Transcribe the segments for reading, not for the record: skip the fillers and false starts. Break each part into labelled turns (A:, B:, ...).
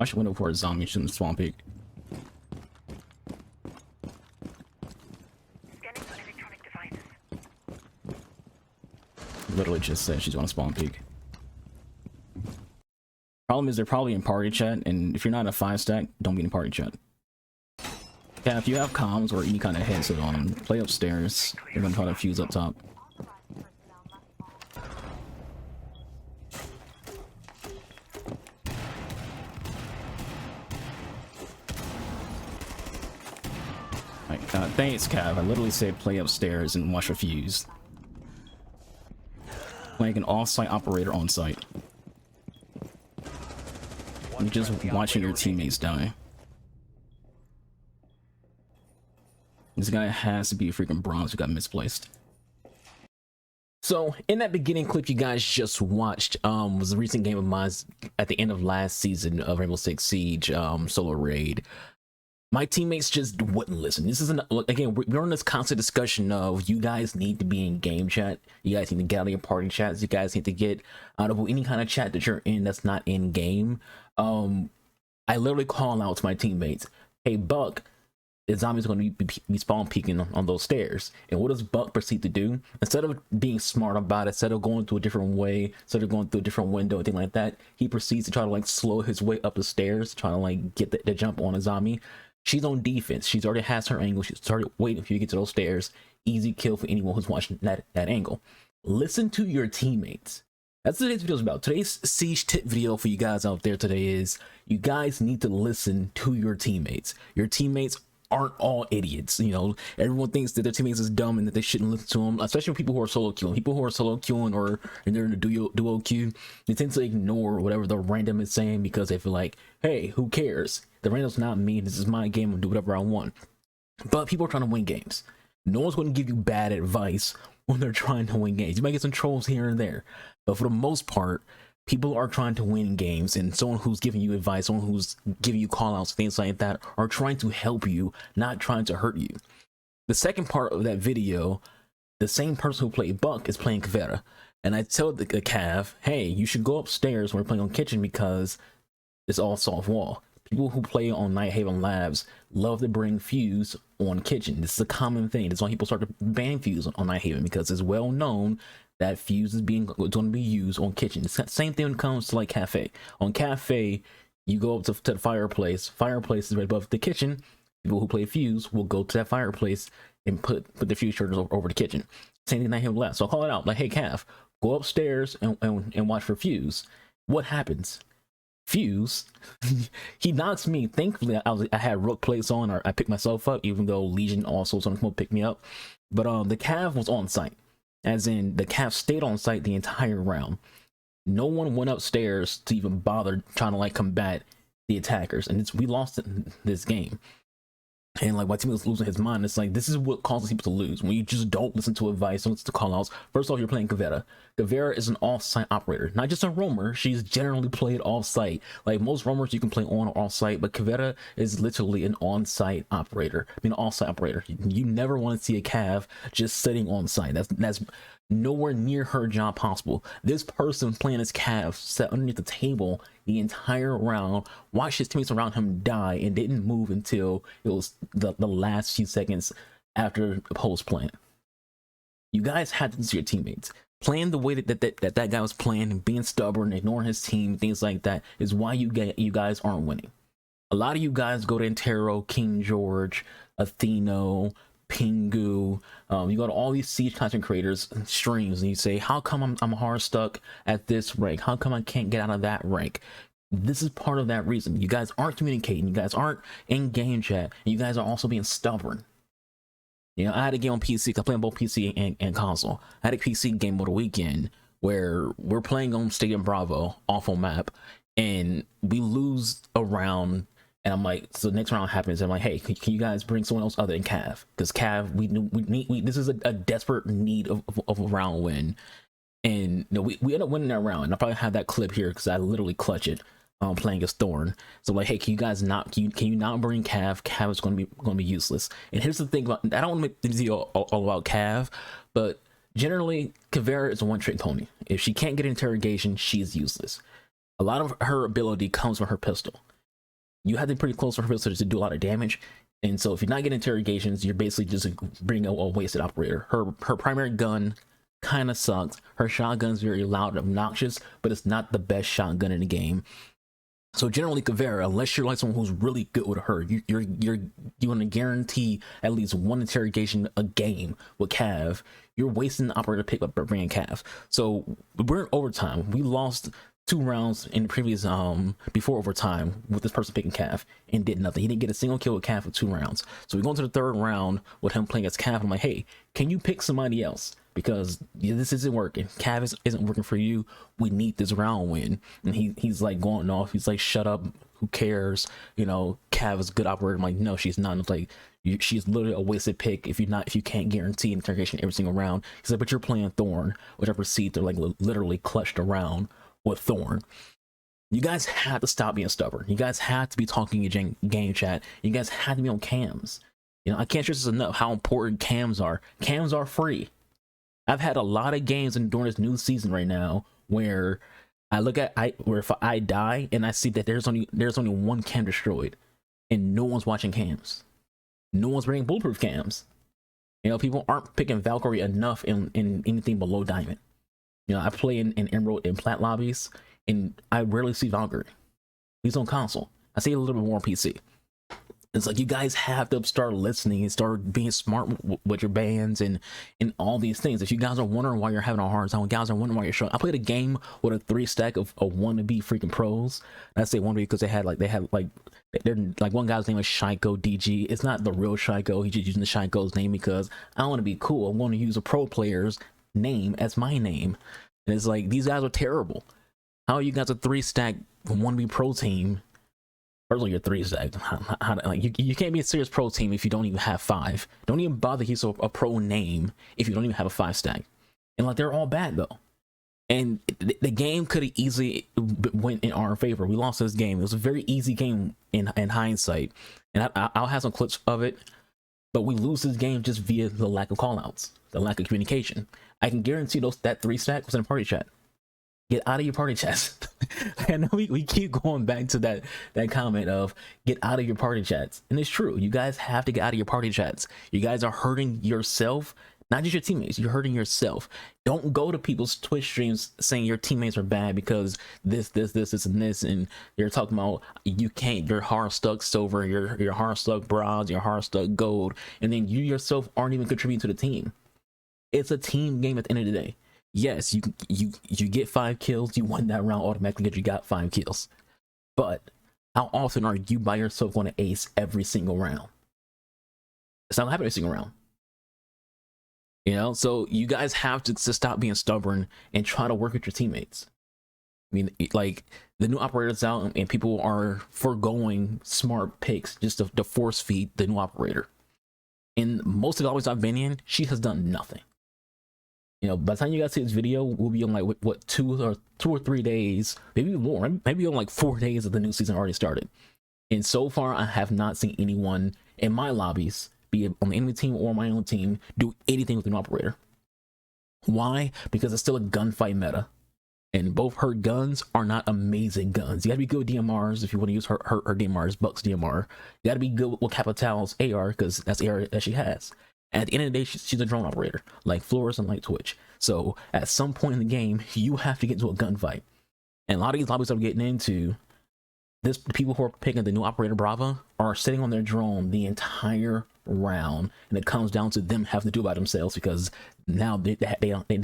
A: I should window for a zombie shooting the spawn peak. Literally just said she's on a spawn peak. Problem is they're probably in party chat, and if you're not in a 5-stack, don't be in party chat. Yeah, if you have comms or any kind of headset on, play upstairs. They're gonna try to fuse up top. Thanks, Cav. I literally said play upstairs and watch a fuse. Playing an off-site operator on site. You're just watching your teammates die. This guy has to be a freaking bronze who got misplaced.
B: So in that beginning clip you guys just watched was a recent game of mine at the end of last season of Rainbow Six Siege solo raid. My teammates just wouldn't listen. This isn't, again, we're on this constant discussion of you guys need to be in game chat. You guys need to get out of your party chats. You guys need to get out of any kind of chat that you're in that's not in game. I literally call out to my teammates, hey, Buck, the zombies are going to be spawn peeking on those stairs. And what does Buck proceed to do? Instead of being smart about it, instead of going through a different way, instead of going through a different window, anything like that, he proceeds to try to like slow his way up the stairs, trying to like get the jump on a zombie. She's on defense. She's already has her angle. She's started waiting for you to get to those stairs. Easy kill for anyone who's watching that angle. Listen to your teammates. That's what today's video is about. Today's Siege tip video for you guys out there today is you guys need to listen to your teammates. Your teammates aren't all idiots. You know, everyone thinks that their teammates is dumb and that they shouldn't listen to them, especially people who are solo queuing. People who are solo queuing or they're in a duo queue, they tend to ignore whatever the random is saying because they feel like, hey, who cares? The random's not me. This is my game. I'll do whatever I want. But people are trying to win games. No one's going to give you bad advice when they're trying to win games. You might get some trolls here and there, but for the most part, people are trying to win games, and someone who's giving you advice, someone who's giving you call outs, things like that, are trying to help you, not trying to hurt you. The second part of that video, the same person who played Buck is playing Kavera. And I tell the Cav, hey, you should go upstairs when we're playing on kitchen because it's all soft wall. People who play on Night Haven Labs love to bring fuse on kitchen. This is a common thing. That's why people start to ban fuse on Night Haven, because it's well known that fuse is going to be used on kitchen. It's the same thing when it comes to like cafe. On cafe, you go up to the fireplace. Fireplace is right above the kitchen. People who play fuse will go to that fireplace and put the fuse chargers over the kitchen. Same thing Night Haven Labs. So I'll call it out like, hey, Cav, go upstairs and watch for fuse. What happens? Fuse, he knocks me. Thankfully, I had rook plates on, or I picked myself up, even though Legion also was going to come pick me up. But the Cav was on site, as in the Cav stayed on site the entire round. No one went upstairs to even bother trying to like combat the attackers, and we lost this game. And like my team was losing his mind. It's like, this is what causes people to lose, when you just don't listen to advice, don't listen to call outs. First off, you're playing Kavera. Kavera is an off-site operator, not just a roamer. She's generally played off-site. Like most roamers you can play on or off-site, but Kavera is literally an on-site operator. I mean, an off-site operator. You never want to see a Cav just sitting on site. That's nowhere near her job possible. This person playing as Cav sat underneath the table the entire round, watched his teammates around him die, and didn't move until it was the last few seconds after the post plan. You guys had to see your teammates. Playing the way that guy was playing, and being stubborn, ignoring his team, things like that, is why you guys aren't winning. A lot of you guys go to Intero, King George, Atheno, Pingu, you go to all these Siege content creators streams and you say, how come I'm hard stuck at this rank? How come I can't get out of that rank? This is part of that reason. You guys aren't communicating, you guys aren't in game chat, and you guys are also being stubborn. You know, I had a game on PC, I play on both PC and console. I had a PC game over the weekend where we're playing on Stadium Bravo, awful map, and we lose a round. And I'm like, so the next round happens. And I'm like, hey, can you guys bring someone else other than Cav? Because Cav, we need, this is a desperate need of a round win. And you know, we end up winning that round. And I probably have that clip here because I literally clutch it playing as Thorn. So I'm like, hey, can you guys not, can you not bring Cav? Cav is going to be useless. And here's the thing about, I don't want to make the video all about Cav, but generally, Kavera is a one-trick pony. If she can't get interrogation, she's useless. A lot of her ability comes from her pistol. you have to be pretty close for her to do a lot of damage. And so if you're not getting interrogations, you're basically just bringing a wasted operator. Her primary gun kind of sucks. Her shotgun's very loud and obnoxious, but it's not the best shotgun in the game. So generally, Kavera, unless you're like someone who's really good with her, you're going to guarantee at least one interrogation a game with Cav. You're wasting the operator pick by bringing Cav. So we're in overtime. We lost 2 rounds in the previous before overtime with this person picking Cav and did nothing. He didn't get a single kill with Cav for 2 rounds. So we go into the 3rd round with him playing as Cav. I'm like, hey, can you pick somebody else? Because this isn't working. Cav isn't working for you. We need this round win. And he's like going off. He's like, shut up. Who cares? You know, Cav is a good operator. I'm like, no, she's not. It's like, she's literally a wasted pick if you can't guarantee interrogation every single round. He's like, but you're playing Thorn, which I proceed to like literally clutch around with Thorn. You guys have to stop being stubborn. You guys have to be talking in game chat. You guys have to be on cams. You know, I can't stress this enough how important cams are. Cams are free. I've had a lot of games during this new season right now where I look at where if I die and I see that there's only 1 cam destroyed and no one's watching cams. No one's bringing bulletproof cams. You know, people aren't picking Valkyrie enough in anything below diamond. You know, I play in Emerald and Plat lobbies, and I rarely see Valkyrie. He's on console. I see it a little bit more on PC. It's like, you guys have to start listening and start being smart with your bans and all these things. If you guys are wondering why you're having a hard time, when guys are wondering why you're showing, I played a game with a 3 stack of wannabe freaking pros. And I say wannabe because they're like, one guy's name is Shiko DG. It's not the real Shiko. He's just using the Shiko's name because I want to be cool. I want to use a pro player's name as my name. And it's like, these guys are terrible. How are you guys a 3 stack wannabe pro team? First of all, you're 3 stacked. Like, you can't be a serious pro team if you don't even have 5. Don't even bother using a pro name if you don't even have a 5 stack. And like, they're all bad though. And the game could have easily went in our favor. We lost this game. It was a very easy game in hindsight. And I'll have some clips of it. But we lose this game just via the lack of callouts, the lack of communication. I can guarantee that 3 stack was in a party chat. Get out of your party chats. I know we keep going back to that comment of get out of your party chats. And it's true. You guys have to get out of your party chats. You guys are hurting yourself, not just your teammates. You're hurting yourself. Don't go to people's Twitch streams saying your teammates are bad because this, and this. And they're talking about you can't, you're hard stuck silver, you're hard stuck bronze, you're hard stuck gold. And then you yourself aren't even contributing to the team. It's a team game at the end of the day. Yes, you get 5 kills, you won that round automatically because you got 5 kills. But how often are you by yourself going to ace every single round? It's not happening every single round. You know, so you guys have to stop being stubborn and try to work with your teammates. I mean, like, the new operator's out and people are foregoing smart picks just to force feed the new operator. And most of the lobbies I've been in, she has done nothing. You know, by the time you guys see this video, we'll be on like what 2 or 3 days, maybe more, maybe on like 4 days of the new season already started. And so far, I have not seen anyone in my lobbies, be it on the enemy team or my own team, do anything with an operator. Why? Because it's still a gunfight meta, and both her guns are not amazing guns. You gotta be good with DMRs if you want to use her DMRs, Buck's DMR. You gotta be good with Capital's AR because that's the AR that she has. At the end of the day, she's a drone operator, like Flores and like Twitch. So at some point in the game, you have to get into a gunfight. And a lot of these lobbies I'm getting into, the people who are picking the new operator Brava are sitting on their drone the entire round, and it comes down to them having to do it by themselves because now they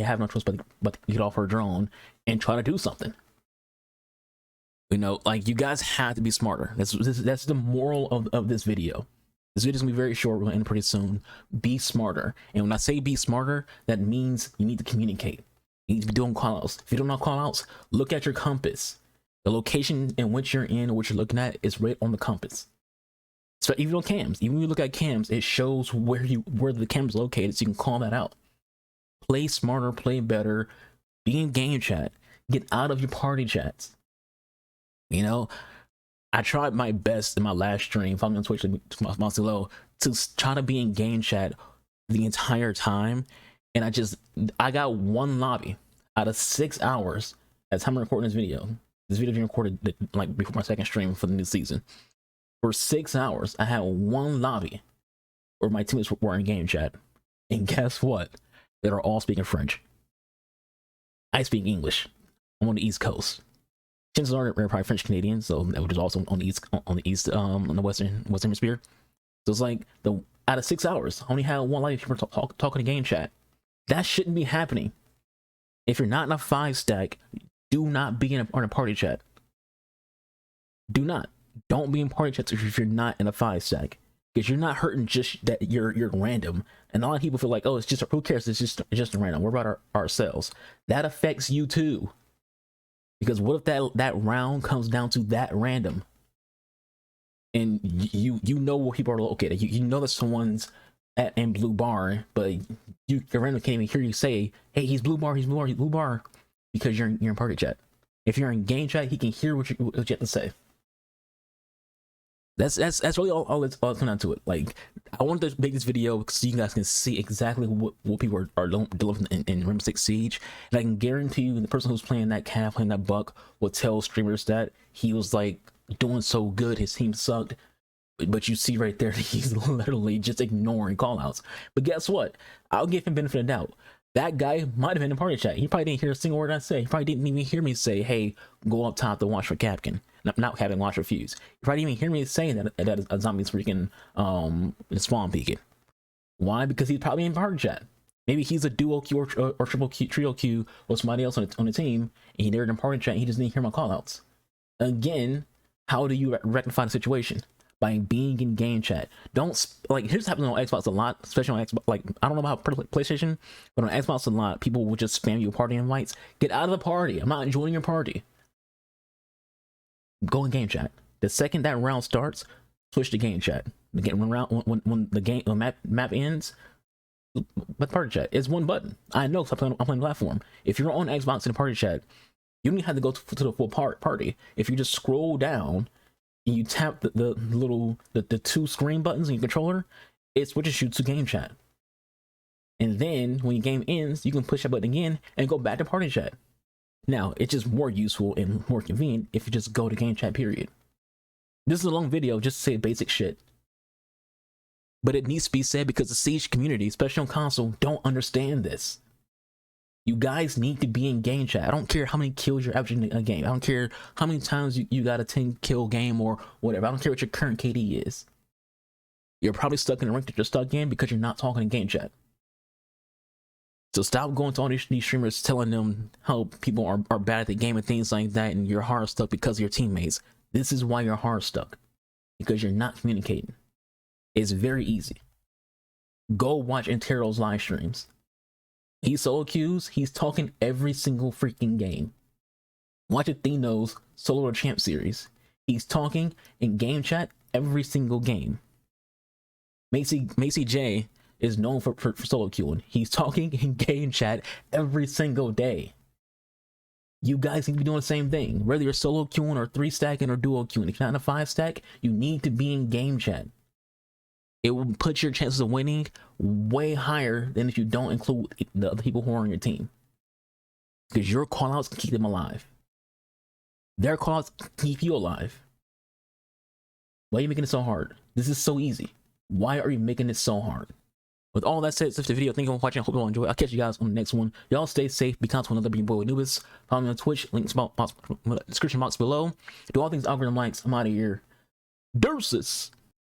B: have no choice but to get off her drone and try to do something. You know, like, you guys have to be smarter. That's the moral of this video. This video is gonna be very short. We're gonna end pretty soon. Be smarter. And when I say be smarter, that means you need to communicate. You need to be doing callouts. If you don't know callouts, look at your compass. The location in which you're in or what you're looking at is right on the compass. So even on cams, even when you look at cams, it shows where the camera's located, so you can call that out. Play smarter, play better, be in game chat, get out of your party chats. You know, I tried my best in my last stream, following on Twitch to try to be in game chat the entire time, and I got 1 lobby out of 6 hours at the time I'm recording this video. This video being recorded like before my 2nd stream for the new season. For 6 hours, I had one lobby where my teammates were in game chat. And guess what? They are all speaking French. I speak English. I'm on the East Coast. Chances are they're probably French Canadians, so which is also on the Western Hemisphere. So it's like out of 6 hours, I only had one lobby people talking in game chat. That shouldn't be happening. If you're not in a 5-stack, do not be in a party chat. Do not. Don't be in party chats if you're not in a 5-stack, because you're not hurting just that you're random. And a lot of people feel like, oh, it's just, who cares? It's just a random. We're about ourselves. That affects you too. Because what if that round comes down to that random, and you know where people are located. You know that someone's in blue bar, but your random can't even hear you say, hey, he's blue bar, he's blue bar, because you're in party chat. If you're in game chat, he can hear what you have to say. That's really all it's come down to it. Like, I wanted to make this video so you guys can see exactly what people are dealing in Rainbow Six Siege, and I can guarantee you the person who's playing that Cav, playing that Buck, will tell streamers that he was like doing so good, his team sucked, but you see right there that he's literally just ignoring callouts. But guess what? I'll give him benefit of the doubt. That guy might have been in party chat. He probably didn't hear a single word I say. He probably didn't even hear me say, hey, go up top to watch for Capcan. Not having watch for Fuse. You probably didn't even hear me saying that a zombie's freaking spawn peeking. Why? Because he's probably in party chat. Maybe he's a duo Q or triple Q, trio Q, or somebody else on the team, and he there in party chat, and he just didn't hear my callouts. Again, how do you rectify the situation? By being in game chat. Don't, like, here's happening on Xbox a lot, especially on Xbox. Like, I don't know about PlayStation, but on Xbox a lot, people will just spam you party invites. Get out of the party. I'm not joining your party. Go in game chat. The second that round starts, switch to game chat. Again, when the map ends, but party chat. It's one button. I know, because I'm playing platform. If you're on Xbox in party chat, you don't have to go to the full party. If you just scroll down and you tap the two screen buttons in your controller, it switches you to game chat. And then when your game ends, you can push that button again and go back to party chat. Now, it's just more useful and more convenient if you just go to game chat, period. This is a long video just to say basic shit. But it needs to be said because the Siege community, especially on console, don't understand this. You guys need to be in game chat. I don't care how many kills you're averaging in a game. I don't care how many times you got a 10-kill game or whatever. I don't care what your current KD is. You're probably stuck in a rank that you're stuck in because you're not talking in game chat. So stop going to all these streamers telling them how people are bad at the game and things like that, and you're hard stuck because of your teammates. This is why you're hard stuck. Because you're not communicating. It's very easy. Go watch Intero's live streams. He's solo queues, he's talking every single freaking game. Watch Atheno's Solo Champ series. He's talking in game chat every single game. Macy J is known for solo queuing. He's talking in game chat every single day. You guys need to be doing the same thing. Whether you're solo queuing or 3-stacking or duo queuing. If you're not in a 5-stack, you need to be in game chat. It will put your chances of winning way higher than if you don't include the other people who are on your team. Because your callouts can keep them alive. Their callouts keep you alive. Why are you making it so hard? This is so easy. Why are you making it so hard? With all that said, it's the video. Thank you for watching. I hope you all enjoy. I'll catch you guys on the next one. Y'all stay safe. Be kind to another. Be your boy Anubis. Follow me on Twitch. Links in the description box below. Do all things algorithm likes. I'm out of here. Deuces.